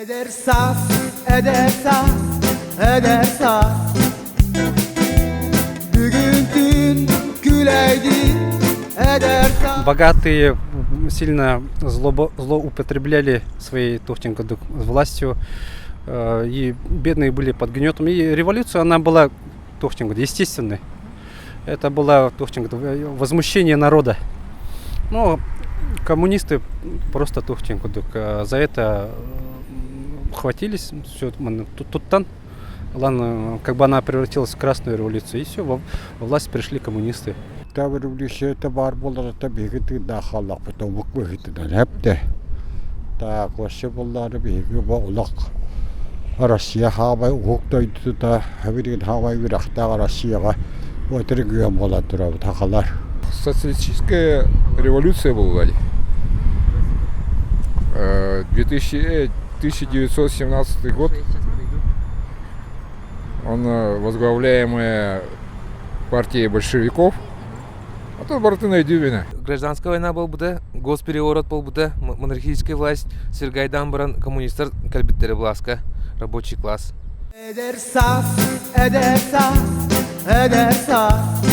Eder saz, eder saz, eder saz. Bugün tüm güleydi, eder saz. Богатые сильно злоупотребляли своей Тухтенко властью, и бедные были под гнетом. И революция, она была Тухтенко естественной. Это было Тухтенко возмущение народа. Но коммунисты просто Тухтенко за это хватились. Все, туттан. Ладно, как бы она превратилась в Красную революцию, и все, во власть пришли коммунисты. Tabi rivlişete var bunlar tabii ki daha halak beton buk behitinden hep de ta koşu bunları bir gibi olak Rusya havayı hukuktaydı da haberin havayı bir akta Rusya'ya oturuyor mola duruyor takalar. Социалистическая революция была в Урале. 1917 год. Он возглавляемая партией большевиков. А тут Бартына Дюбина. Гражданская война был бұда, госпереворот был бұда, монархическая власть, Сергайдан баран коммунистер кальбиттері Бласка, рабочий класс. Eder saz, eder saz, eder saz.